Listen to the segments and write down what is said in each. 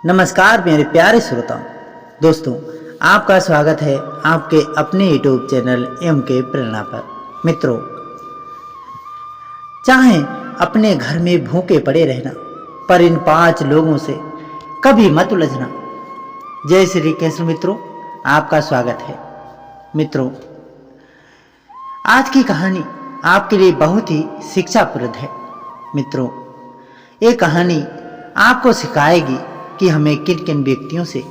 नमस्कार मेरे प्यारे श्रोताओं। दोस्तों, आपका स्वागत है आपके अपने यूट्यूब चैनल एम के प्रेरणा पर। मित्रों, चाहे अपने घर में भूखे पड़े रहना, पर इन 5 लोगों से कभी मत उलझना। जय श्री कृष्ण। मित्रों, आपका स्वागत है। मित्रों, आज की कहानी आपके लिए बहुत ही शिक्षाप्रद है। मित्रों, ये कहानी आपको सिखाएगी कि हमें किन किन व्यक्तियों से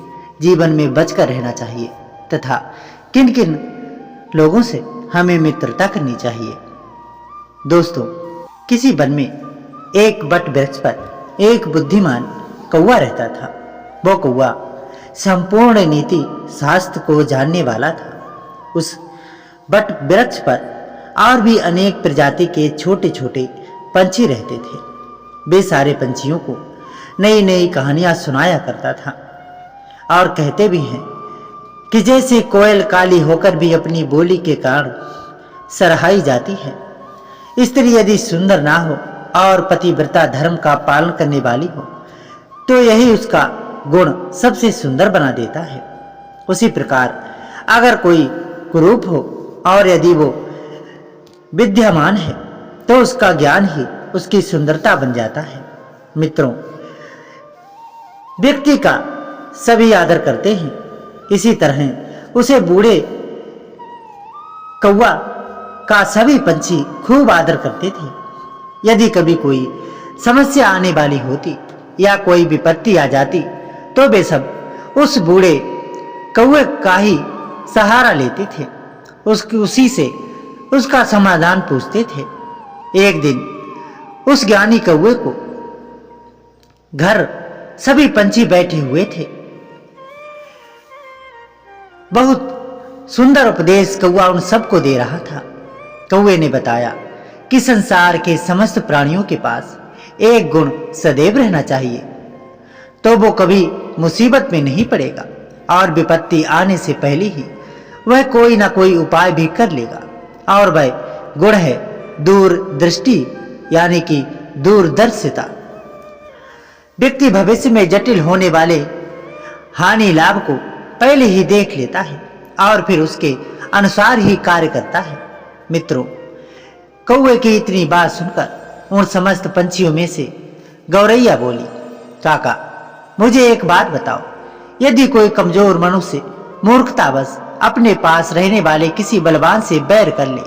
जीवन में बचकर रहना चाहिए तथा किन किन लोगों से हमें मित्रता करनी चाहिए। दोस्तों, किसी वन में एक बट वृक्ष पर एक बुद्धिमान कौवा रहता था। वो कौवा संपूर्ण नीति शास्त्र को जानने वाला था। उस बट वृक्ष पर और भी अनेक प्रजाति के छोटे छोटे पंछी रहते थे। वे सारे पंछियों को नई नई कहानियां सुनाया करता था और कहते भी हैं कि जैसे कोयल काली होकर भी अपनी बोली के कारण सराहाई जाती है, स्त्री यदि सुंदर ना हो और पतिव्रता धर्म का पालन करने वाली हो तो यही उसका गुण सबसे सुंदर बना देता है। उसी प्रकार अगर कोई कुरूप हो और यदि वो विद्यमान है तो उसका ज्ञान ही उसकी सुंदरता बन जाता है। मित्रों, व्यक्ति का सभी आदर करते हैं, इसी तरह उसे बूढ़े कौवा का सभी पंछी खूब आदर करते थे। यदि कभी कोई समस्या आने वाली होती या कोई विपत्ति आ जाती तो वे सब उस बूढ़े कौवे का ही सहारा लेते थे, उसी से उसका समाधान पूछते थे। एक दिन उस ज्ञानी कौवे को घर सभी पंछी बैठे हुए थे। बहुत सुंदर उपदेश कौवा उन सबको दे रहा था। कौवे ने बताया कि संसार के समस्त प्राणियों के पास एक गुण सदैव रहना चाहिए, तो वो कभी मुसीबत में नहीं पड़ेगा और विपत्ति आने से पहले ही वह कोई ना कोई उपाय भी कर लेगा। और वह गुण है दूरदृष्टि, यानी कि दूरदर्शिता। व्यक्ति भविष्य में जटिल होने वाले हानि लाभ को पहले ही देख लेता है और फिर उसके अनुसार ही कार्य करता है। मित्रों, कौवे की इतनी बात सुनकर उन समस्त पंछियों में से गौरैया बोली, काका, मुझे एक बात बताओ। यदि कोई कमजोर मनुष्य मूर्खतावश अपने पास रहने वाले किसी बलवान से बैर कर ले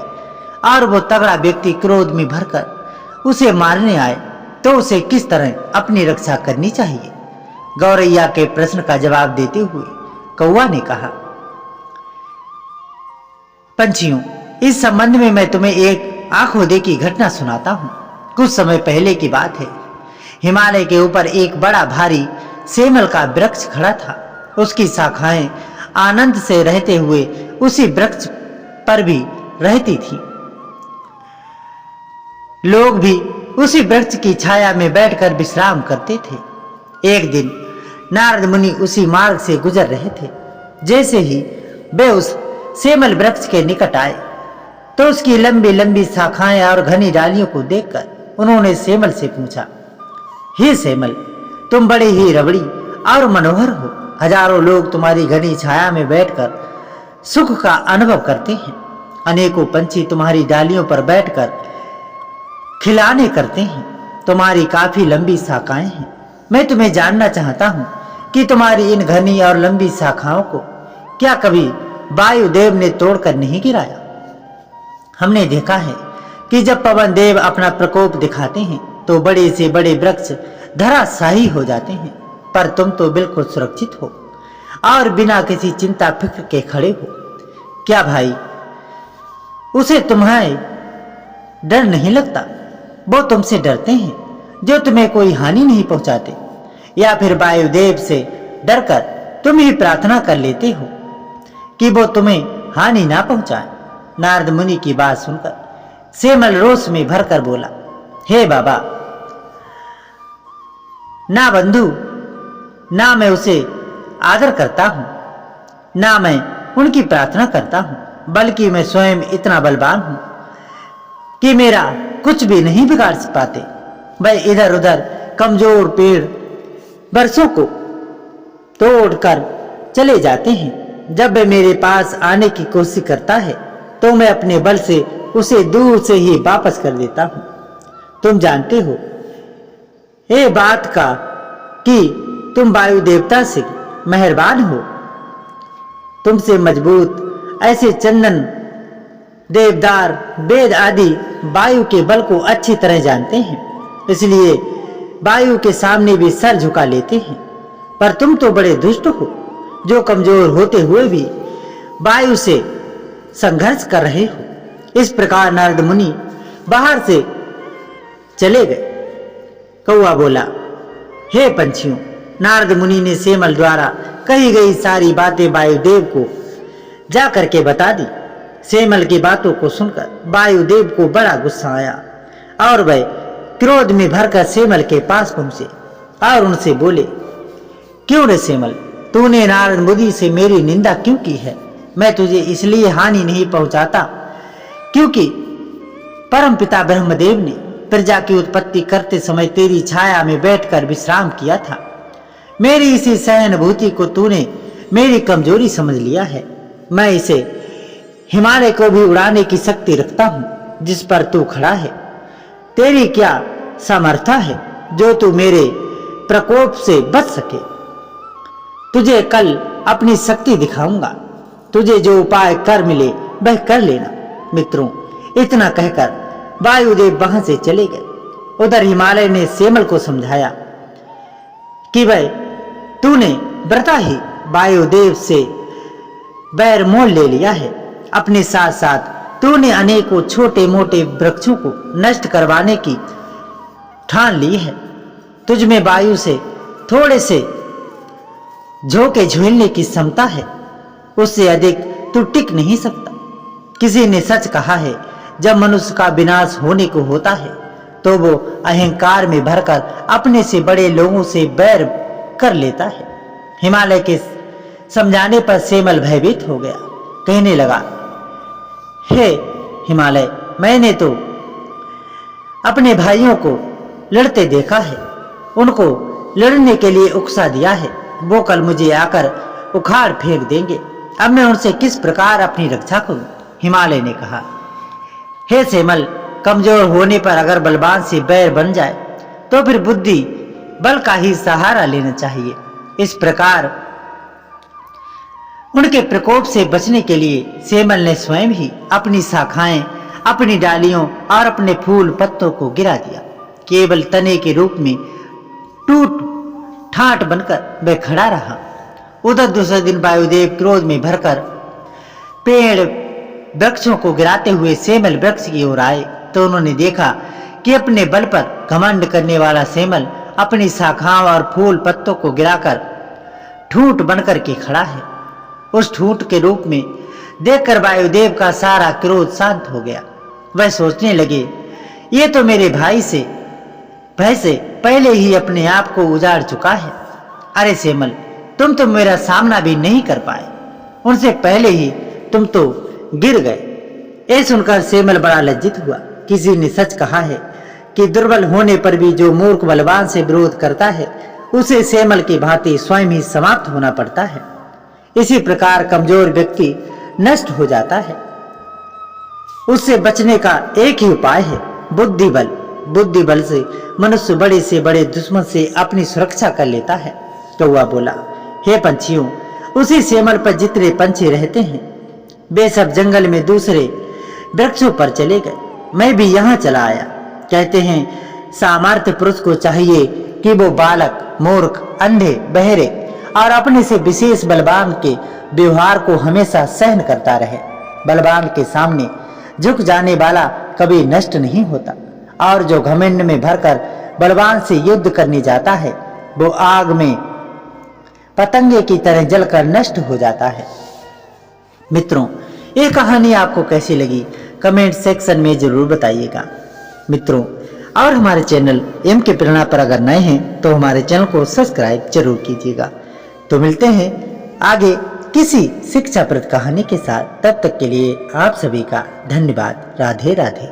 और वो तगड़ा व्यक्ति क्रोध में भरकर उसे मारने आए तो उसे किस तरह अपनी रक्षा करनी चाहिए? गौरैया के प्रश्न का जवाब देते हुए कौवा ने कहा, पंछियों, इस संबंध में मैं तुम्हें एक आंखों देखी घटना सुनाता हूं। कुछ समय पहले की बात है। हिमालय के ऊपर एक बड़ा भारी सेमल का वृक्ष खड़ा था। उसकी शाखाएं आनंद से रहते हुए उसी वृक्ष पर भी रहती थी। लोग भी उसी वृक्ष की छाया में बैठकर विश्राम करते थे। एक दिन नारद मुनि उसी मार्ग से गुजर रहे थे। जैसे ही वे उस सेमल वृक्ष के निकट आए तो उसकी लंबी लंबी शाखाएं और घनी डालियों को देखकर उन्होंने सेमल से पूछा, हे सेमल, तुम बड़े ही रबड़ी और मनोहर हो। हजारों लोग तुम्हारी घनी छाया में बैठकर सुख का अनुभव करते हैं। अनेकों पंछी तुम्हारी डालियों पर बैठकर खिलाने करते हैं। तुम्हारी काफी लंबी शाखाएं हैं। मैं तुम्हें जानना चाहता हूं कि तुम्हारी इन घनी और लंबी शाखाओं को क्या कभी वायुदेव ने तोड़कर नहीं गिराया? हमने देखा है कि जब पवन देव अपना प्रकोप दिखाते हैं तो बड़े से बड़े वृक्ष धराशायी हो जाते हैं, पर तुम तो बिल्कुल सुरक्षित हो और बिना किसी चिंता फिक्र के खड़े हो। क्या भाई, उसे तुम्हारे डर नहीं लगता? वो तुमसे डरते हैं जो तुम्हें कोई हानि नहीं पहुंचाते, या फिर वायुदेव से डरकर तुम ही प्रार्थना कर लेते हो कि वो तुम्हें हानि ना पहुंचाए? नारद मुनि की बात सुनकर सेमल रोष में भरकर बोला, हे बाबा, ना बंधु, ना मैं उसे आदर करता हूं, ना मैं उनकी प्रार्थना करता हूं, बल्कि मैं स्वयं इतना बलवान हूं कि मेरा कुछ भी नहीं बिगाड़ पाते। वह इधर उधर कमजोर पेड़ वर्षों को तो उड़कर चले जाते हैं। जब वह मेरे पास आने की कोशिश करता है तो मैं अपने बल से उसे दूर से ही वापस कर देता हूँ। तुम जानते हो ये बात का कि तुम वायु देवता से मेहरबान हो। तुमसे मजबूत ऐसे चंदन, देवदार, वेद आदि वायु के बल को अच्छी तरह जानते हैं, इसलिए वायु के सामने भी सर झुका लेते हैं। पर तुम तो बड़े दुष्ट हो, जो कमजोर होते हुए भी वायु से संघर्ष कर रहे हो। इस प्रकार नारद मुनि बाहर से चले गए। कौआ बोला, हे पंछियों, नारद मुनि ने सेमल द्वारा कही गई सारी बातें वायुदेव को जा करके बता दी। सेमल की बातों को सुनकर वायुदेव को बड़ा गुस्सा आया और वह क्रोध में भरकर सेमल के पास पहुंचे और उनसे बोले, क्यों रे सेमल, तूने नारद मुनि से मेरी निंदा क्यों की है? मैं तुझे इसलिए हानि नहीं पहुंचाता क्योंकि परमपिता ब्रह्मदेव ने प्रजा की उत्पत्ति करते समय तेरी छाया में बैठकर विश्राम किया था। मेरी इसी सहानुभूति को तूने मेरी कमजोरी समझ लिया है। मैं इसे हिमालय को भी उड़ाने की शक्ति रखता हूँ जिस पर तू खड़ा है। तेरी क्या सामर्थ्य है जो तू मेरे प्रकोप से बच सके? तुझे कल अपनी शक्ति दिखाऊंगा। तुझे जो उपाय कर मिले वह कर लेना। मित्रों, इतना कहकर वायुदेव वहां से चले गए। उधर हिमालय ने सेमल को समझाया कि वह तूने व्रता ही वायुदेव से बैर मोल ले लिया है। अपने साथ साथ तूने अनेकों छोटे मोटे वृक्षों को नष्ट करवाने की ठान ली है। तुझ में वायु से थोड़े से झोंके झेलने की क्षमता है, उससे अधिक तू टिक नहीं सकता। किसी ने सच कहा है, जब मनुष्य का विनाश होने को होता है तो वो अहंकार में भरकर अपने से बड़े लोगों से बैर कर लेता है। हिमालय के समझाने पर सेमल भयभीत हो गया। कहने लगा, हे हिमालय, मैंने तो अपने भाइयों को लड़ते देखा है, उनको लड़ने के लिए उकसा दिया है। वो कल मुझे आकर उखाड़ फेंक देंगे। अब मैं उनसे किस प्रकार अपनी रक्षा करूं? हिमालय ने कहा, हे सेमल, कमजोर होने पर अगर बलवान से बैर बन जाए तो फिर बुद्धि बल का ही सहारा लेना चाहिए। इस प्रकार उनके प्रकोप से बचने के लिए सेमल ने स्वयं ही अपनी शाखाएं, अपनी डालियों और अपने फूल पत्तों को गिरा दिया। केवल तने के रूप में टूट ठाट बनकर वह खड़ा रहा। उधर दूसरे दिन वायुदेव क्रोध में भरकर पेड़ वृक्षों को गिराते हुए सेमल वृक्ष की ओर आए तो उन्होंने देखा कि अपने बल पर घमंड करने वाला सेमल अपनी शाखाओं और फूल पत्तों को गिराकर ठूंठ बनकर के खड़ा है। उस ठूंठ के रूप में देखकर वायुदेव का सारा क्रोध शांत हो गया। वह सोचने लगे, ये तो मेरे भाई से भय से पहले ही अपने आप को उजाड़ चुका है। अरे सेमल, तुम तो मेरा सामना भी नहीं कर पाए, उनसे पहले ही तुम तो गिर गए। ये सुनकर सेमल बड़ा लज्जित हुआ। किसी ने सच कहा है कि दुर्बल होने पर भी जो मूर्ख बलवान से विरोध करता है उसे सेमल की भांति स्वयं ही समाप्त होना पड़ता है। इसी प्रकार कमजोर व्यक्ति नष्ट हो जाता है। उससे बचने का एक ही उपाय है, बुद्धि बल। बुद्धि बल से मनुष्य बड़े से बड़े दुश्मन से अपनी सुरक्षा कर लेता है। कौआ बोला, हे पंछियों, उसी सेमल पर जितने पंछी रहते हैं वे सब जंगल में दूसरे वृक्षों पर चले गए। मैं भी यहाँ चला आया। कहते हैं सामर्थ्य पुरुष को चाहिए कि वो बालक, मूर्ख, अंधे, बहरे और अपने से विशेष बलवान के व्यवहार को हमेशा सहन करता रहे। बलवान के सामने झुक जाने वाला कभी नष्ट नहीं होता और जो घमंड में भरकर बलवान से युद्ध करने जाता है वो आग में पतंगे की तरह जलकर नष्ट हो जाता है। मित्रों, ये कहानी आपको कैसी लगी कमेंट सेक्शन में जरूर बताइएगा। मित्रों, और हमारे चैनल एम के प्रेरणा पर अगर नए हैं तो हमारे चैनल को सब्सक्राइब जरूर कीजिएगा। तो मिलते हैं आगे किसी शिक्षाप्रद कहानी के साथ। तब तक के लिए आप सभी का धन्यवाद। राधे राधे।